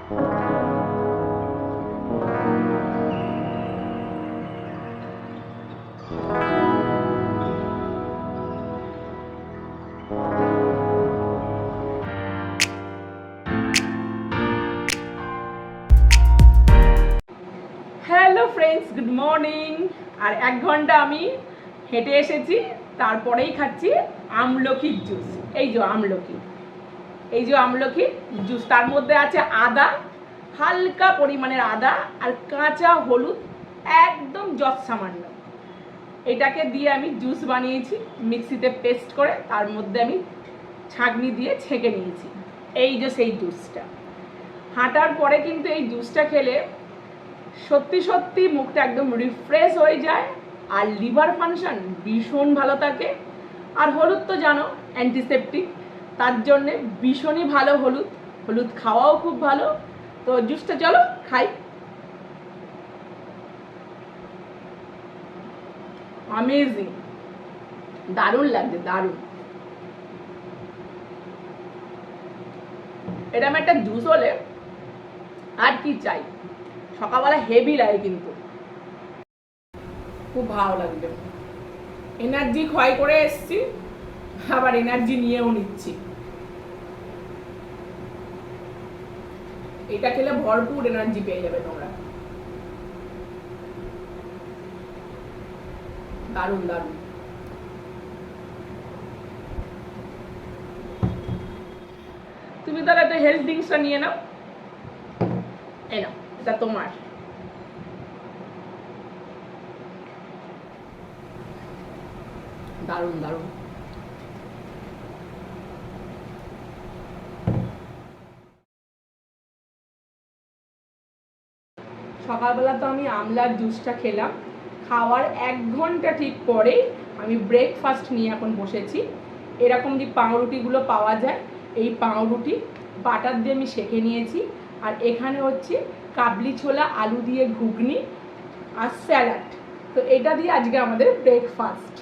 Hello friends, good morning. আর 1 ঘন্টা আমি হেঁটে এসেছি, তারপরেই খাচ্ছি আমলকির জুস। এই যে আমলকির জুস, তার মধ্যে আছে আদা, হালকা পরিমাণের আদা আর কাঁচা হলুদ, একদম যৎ সামান্য। এটাকে দিয়ে আমি জুস বানিয়েছি, মিক্সিতে পেস্ট করে তার মধ্যে আমি ছাঁকনি দিয়ে ছেঁকে নিয়েছি। এই যে সেই জুসটা, হাঁটার পরে কিন্তু এই জুসটা খেলে সত্যি সত্যি মুখটা একদম রিফ্রেশ হয়ে যায়, আর লিভার ফাংশন ভীষণ ভালো থাকে। আর হলুদ তো জানো অ্যান্টিসেপটিক, তার জন্যে ভীষণই ভালো হলুদ খাওয়াও খুব ভালো। তো জুসটা চলো খাই। অ্যামেজিং, দারুণ লাগছে, দারুণ। এরকম একটা জুস হলে আর কি চাই। সকালবেলা হেভি লাগে, কিন্তু খুব ভালো লাগবে। এনার্জি ক্ষয় করে এসছি, আবার এনার্জি নিয়েও নিচ্ছি। এটা খেলে ভরপুর এনার্জি পেয়ে যাবে তোমরা। দারুণ দারুণ। তুমি তাহলে একটা হেলথ ড্রিঙ্কসটা নিয়ে নাও, এই নাও, এটা তোমার। দারুণ দারুণ। সকালবেলা তো আমি আমলার জুসটা খেলাম, খাওয়ার 1 ঘন্টা ঠিক পরেই আমি ব্রেকফাস্ট নিয়ে এখন বসেছি। এরকম যে পাউরুটিগুলো পাওয়া যায়, এই পাউরুটি বাটার দিয়ে আমি সেঁকে নিয়েছি। আর এখানে হচ্ছে কাবলি ছোলা আলু দিয়ে ঘুগনি আর স্যালাড। তো এটা দিয়ে আজকে আমাদের ব্রেকফাস্ট।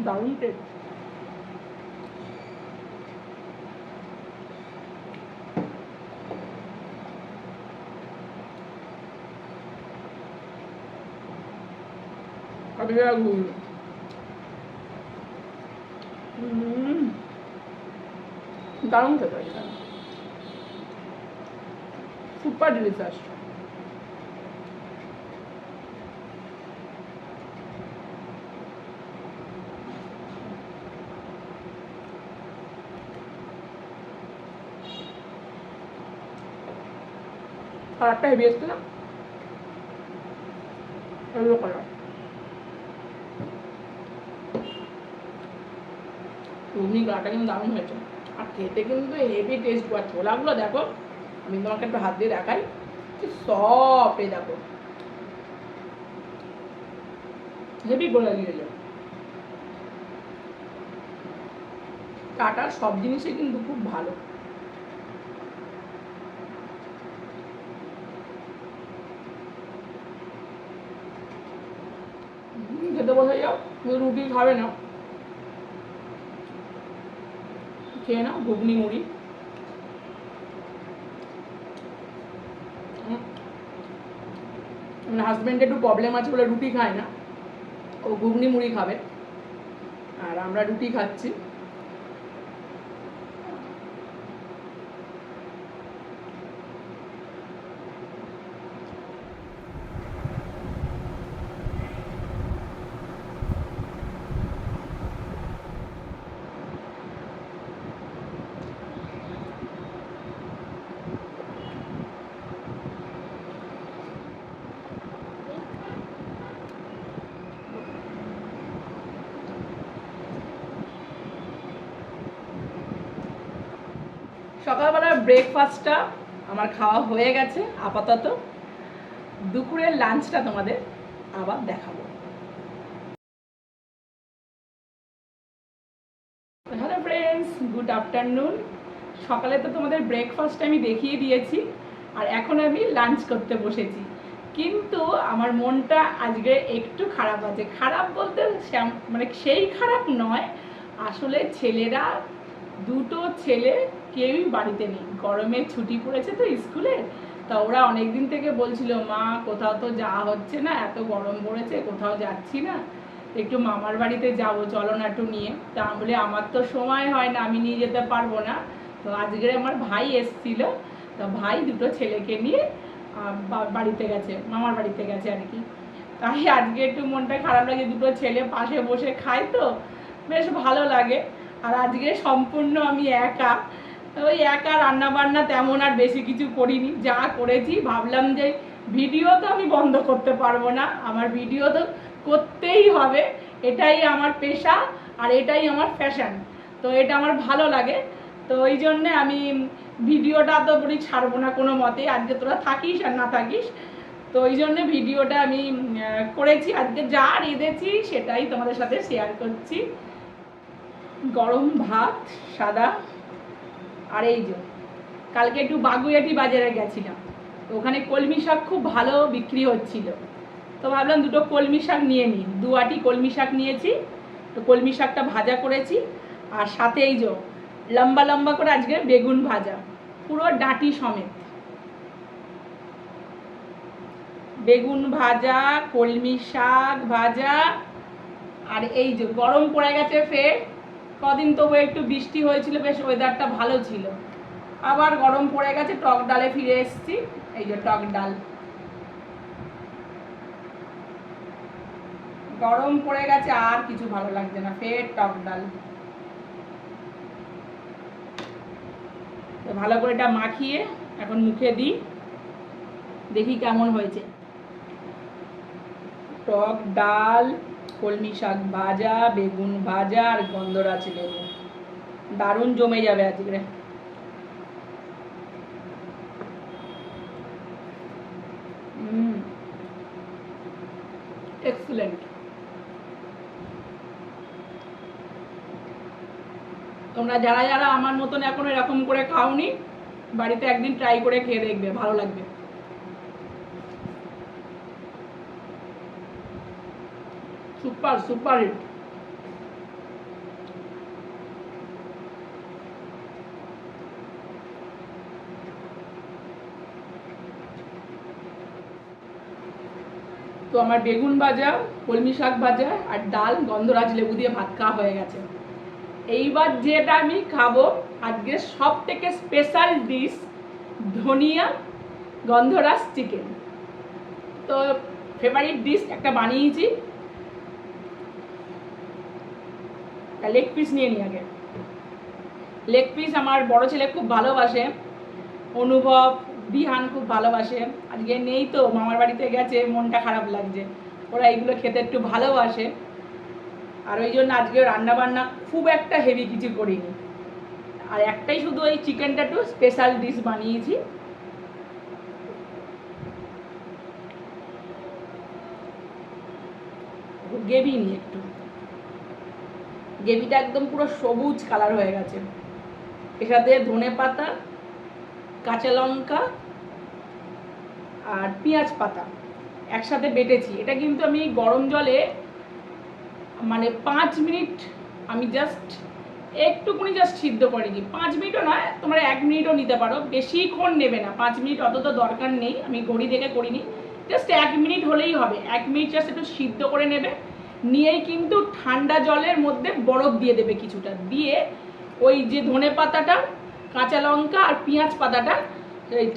দারুণ টেস্ট। দারুণ খেতে, সুপার ডিলিশিয়াস। কালারটা হেভি এসছে না, এগুলো কালার। ঘুগনি কালারটা কিন্তু দারুণ হয়েছে, আর খেতে কিন্তু হেভি টেস্ট। আর ছোলাগুলো দেখো, আমি তোমাকে একটু হাত দিয়ে দেখাই, সফট। এই দেখো, হেভি গোলা দিয়েছে। টাটার সব জিনিসই কিন্তু খুব ভালো। খেতে বসে যাও, রুটি খাবে না, খেয়ে নাও ঘুগনি মুড়ি। আমার হাজব্যান্ডের একটু প্রবলেম আছে বলে রুটি খায় না, ও ঘুগনি মুড়ি খাবে, আর আমরা রুটি খাচ্ছি। সকালবেলার ব্রেকফাস্টটা আমার খাওয়া হয়ে গেছে আপাতত। দুপুরের লাঞ্চটা তোমাদের আবার দেখাবো। Hello friends, good afternoon. সকালে তো তোমাদের ব্রেকফাস্ট আমি দেখিয়ে দিয়েছি, আর এখন আমি লাঞ্চ করতে বসেছি। কিন্তু আমার মনটা আজকে একটু খারাপ আছে। খারাপ বলতে মানে সেই খারাপ নয়, আসলে ছেলেরা, দুটো ছেলে কেউই বাড়িতে নেই। গরমে ছুটি পড়েছে তো স্কুলে, তা ওরা অনেক দিন থেকে বলছিল মা কোথাও তো যাওয়া হচ্ছে না, এত গরম পড়েছে কোথাও যাচ্ছি না, একটু মামার বাড়িতে যাবো, চলো না একটু নিয়ে। তা বলে আমার তো সময় হয় না, আমি নিয়ে যেতে পারবো না। তো আজকে আমার ভাই এসছিল, তো ভাই দুটো ছেলেকে নিয়ে বাড়িতে গেছে, মামার বাড়িতে গেছে আর কি। তাই আজকে একটু মনটা খারাপ লাগে, দুটো ছেলে পাশে বসে খায় তো বেশ ভালো লাগে। আর আজকে সম্পূর্ণ আমি একা, ওই একা রান্না বান্না তেমন আর বেশি কিছু করিনি, যা করেছি ভাবলাম যে ভিডিও তো আমি বন্ধ করতে পারবো না, আমার ভিডিও তো করতেই হবে, এটাই আমার পেশা আর এটাই আমার ফ্যাশন, তো এটা আমার ভালো লাগে। তো ওই জন্যে আমি ভিডিওটা তো বলি ছাড়বো না কোনো মতে, আজকে তোরা থাকিস আর না থাকিস, তো ওই জন্যে ভিডিওটা আমি করেছি। আজকে যা রেঁধেছি সেটাই তোমাদের সাথে শেয়ার করছি। গরম ভাত সাদা, আর এই যে কালকে একটু বাগুইয়াটি বাজারে গেছিলাম, তো ওখানে কলমি শাক খুব ভালো বিক্রি হচ্ছিল, তো ভাবলাম দুটো কলমি শাক নিয়ে নিই, 2 আটি কলমি শাক নিয়েছি, তো কলমি শাকটা ভাজা করেছি। আর সাথে এই যে লম্বা লম্বা করে আজকে বেগুন ভাজা, পুরো ডাঁটি সমেত বেগুন ভাজা, কলমি শাক ভাজা। আর এই যে গরম পড়ে গেছে ফের, কদিন তবু একটু বৃষ্টি হয়েছিল, বেশ ওয়েদারটা ভালো ছিল, আবার গরম পড়ে গেছে, টক ডালে ফিরে এসেছি। এই যে টক ডাল, গরম পড়ে গেছে আর কিছু ভালো লাগছে না, ফের টক ডাল। তো ভালো করে এটা মাখিয়ে এখন মুখে দিই, দেখি কেমন হয়েছে। টক ডাল, কলমি শাক ভাজা, বেগুন ভাজা আর গন্ধরাজ লেবু, দারুণ জমে যাবে আজকে। এক্সেলেন্ট। তোমরা যারা যারা আমার মতন এখন এরকম করে খাওনি, বাড়িতে একদিন ট্রাই করে খেয়ে দেখবে, ভালো লাগবে। Super super hit. তো আমার বেগুন ভাজা, কলমি শাক ভাজা আর ডাল, গন্ধরাজ লেবু দিয়ে ভাত খাওয়া হয়ে গেছে। এইবার যেটা আমি খাবো আজকে সব থেকে স্পেশাল ডিশ, ধনিয়া গন্ধরাজ চিকেন। তো ফেভারিট ডিশ একটা বানিয়েছি, লেগ পিস নিয়ে নিই আগে। লেগ পিস আমার বড় ছেলে খুব ভালোবাসে, অনুভব, বিহান খুব ভালোবাসে। আজকে নেই তো, মামার বাড়িতে গেছে, মনটা খারাপ লাগছে, ওরা এইগুলো খেতে একটু ভালোবাসে। আর ওই জন্য আজকে রান্না বান্না খুব একটা হেভি কিছু করিনি, আর একটাই শুধু ওই চিকেনটা একটু স্পেশাল ডিশ বানিয়েছি। গ্রেভি নিয়ে একটু, গ্রেভিটা একদম পুরো সবুজ কালার হয়ে গেছে, এর সাথে ধনে পাতা, কাঁচা লঙ্কা আর পেঁয়াজ পাতা একসাথে বেটেছি। এটা কিন্তু আমি গরম জলে মানে 5 মিনিট আমি জাস্ট একটুকুনি জাস্ট সিদ্ধ করে নিই, 5 মিনিটও নয়, তোমরা 1 মিনিটও নিতে পারো, বেশিক্ষণ নেবে না, 5 মিনিট অত তো দরকার নেই, আমি ঘড়ি দেখে করিনি, জাস্ট 1 মিনিট হলেই হবে। 1 মিনিট জাস্ট একটু সিদ্ধ করে নেবে, নিয়েই কিন্তু ঠান্ডা জলের মধ্যে বরফ দিয়ে দেবে কিছুটা, দিয়ে ওই যে ধনে পাতাটা, কাঁচা লঙ্কা আর পেঁয়াজ পাতাটা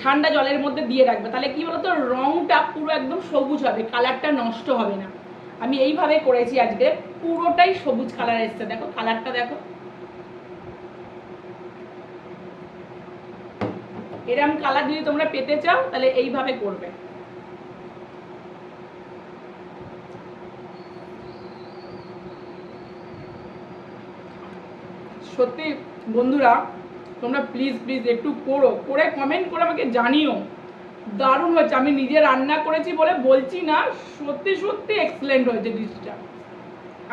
ঠান্ডা জলের মধ্যে দিয়ে রাখবে, তাহলে কি বলতো রংটা পুরো একদম সবুজ হবে, কালারটা নষ্ট হবে না। আমি এইভাবে করেছি আজকে, পুরোটাই সবুজ কালার এসছে, দেখো কালারটা দেখো। এরকম কালার যদি তোমরা পেতে চাও তাহলে এইভাবে করবে। সত্যি বন্ধুরা, তোমরা প্লিজ প্লিজ একটু করো, করে কমেন্ট করে আমাকে জানিও, দারুণ হয়েছে। আমি নিজে রান্না করেছি বলে বলছি না, সত্যি সত্যি এক্সেলেন্ট হয়েছে ডিশটা।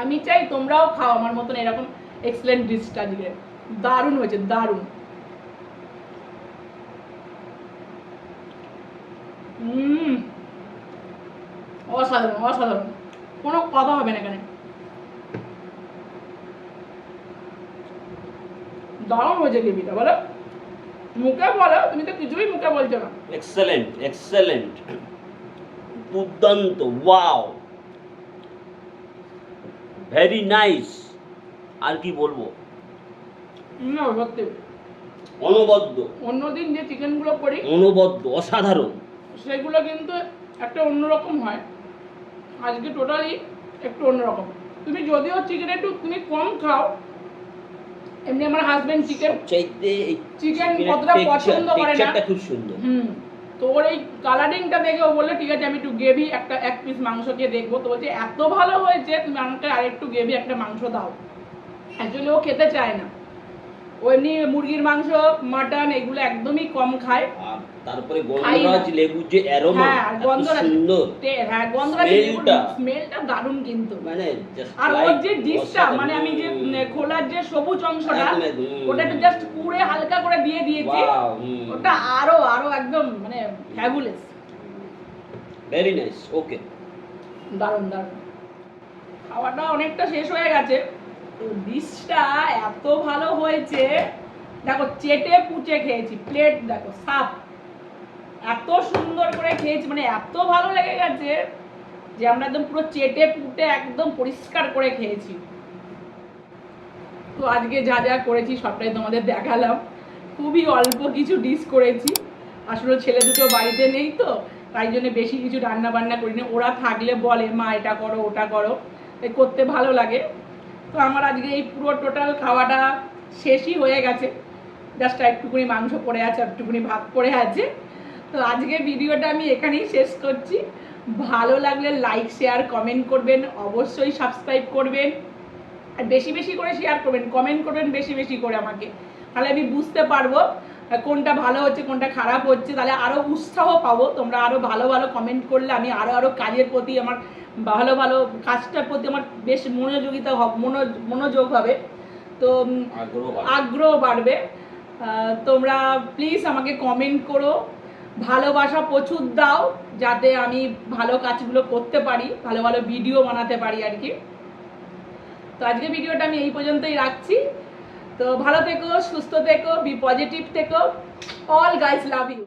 আমি চাই তোমরাও খাও আমার মতন এরকম এক্সেলেন্ট ডিশটা, আজকে দারুণ হয়েছে, দারুণ। অসাধারণ অসাধারণ, কোনো কথা হবে না এখানে। দারুণ হয়েছে গ্রেভিটা, বলো মুখে বলো, তুমি তো কিছুই মুখে বলছো না। এক্সেলেন্ট এক্সেলেন্ট, দুর্দান্ত, ওয়াও, ভেরি নাইস। আর কি বলবো, না সত্যি অনবদ্য, অন্যদিন যে চিকেনগুলো করি অনবদ্য, অসাধারণ। সেগুলো কিন্তু একটা অন্যরকম হয়, আজকে টোটালি একটু অন্যরকম। তুমি যদিও চিকেন একটু তুমি কম খাও, এমনি আমার হাজবেন্ড চিকেন চাইতে চিকেন কতটা পছন্দ করে না, খুব সুন্দর। তো ওর এই কালারিংটা দেখে ও বললো ঠিক আছে আমি একটু গ্রেভি এক পিস মাংস দিয়ে দেখবো। তো বলছে এত ভালো হয়েছে তুমি আমাকে আরেকটু গ্রেভি একটা মাংস দাও। অ্যাকচুয়ালি ও খেতে চায় না, ও এমনি মুরগির মাংস মাটন এগুলো একদমই কম খায়। আর তারপরে গন্ধরাজ লেবুর যে অ্যারোমা, হ্যাঁ গন্ধরাজ সুন্দর, হ্যাঁ গন্ধরাজ লেবুর স্মেলটা দারুণ কিন্তু। মানে আর ওর যে ডিশটা মানে আমি যে খোলার যে সবুজ অংশটা ওটা একটু জাস্ট পুড়ে হালকা করে দিয়ে দিয়েছি, ওটা আরো আরো একদম মানে ফ্যাবুলাস, ভেরি নাইস। ওকে, দারুণ দারুণ। খাওয়াটা অনেকটা শেষ হয়ে গেছে, ডিশটা এত ভালো হয়েছে, দেখো চেটে পুচে খেয়েছি, প্লেট দেখো সাফ, এত সুন্দর করে খেয়েছি, মানে এত ভালো লেগে গেছে যে আমরা একদম পুরো চেটে পুটে একদম পরিষ্কার করে খেয়েছি। তো আজকে যা যা করেছি সবটাই তোমাদের দেখালাম, খুবই অল্প কিছু ডিশ করেছি, আসলে ছেলে দুটো বাড়িতে নেই তো তাই জন্য বেশি কিছু রান্না বান্না করিনি, ওরা থাকলে বলে মা এটা করো ওটা করো, তাই করতে ভালো লাগে। তো আমার আজকে এই পুরো টোটাল খাওয়াটা শেষই হয়ে গেছে, জাস্ট একটুকুনি মাংস পড়ে আছে, একটুকুনি ভাত পড়ে আছে। তো আজকে ভিডিওটা আমি এখানেই শেষ করছি, ভালো লাগলে লাইক শেয়ার কমেন্ট করবেন, অবশ্যই সাবস্ক্রাইব করবেন, আর বেশি বেশি করে শেয়ার করবেন, কমেন্ট করবেন বেশি বেশি করে আমাকে, তাহলে আমি বুঝতে পারবো কোনটা ভালো হচ্ছে কোনটা খারাপ হচ্ছে, তাহলে আরও উৎসাহ পাবো। তোমরা আরও ভালো ভালো কমেন্ট করলে আমি আরও কাজের প্রতি আমার ভালো ভালো কাজটার প্রতি আমার বেশ মনোযোগ হবে, তো আগ্রহ বাড়বে। তোমরা প্লিজ আমাকে কমেন্ট করো, ভালোবাসা প্রচুর দাও যাতে আমি ভালো কাজগুলো করতে পারি, ভালো ভালো ভিডিও বানাতে পারি আর কি। তো আজকে ভিডিওটা আমি এই পর্যন্তই রাখছি, তো ভালো থেকো, সুস্থ থেকো, বি পজিটিভ থেকো, অল গাইস লাভ ইউ।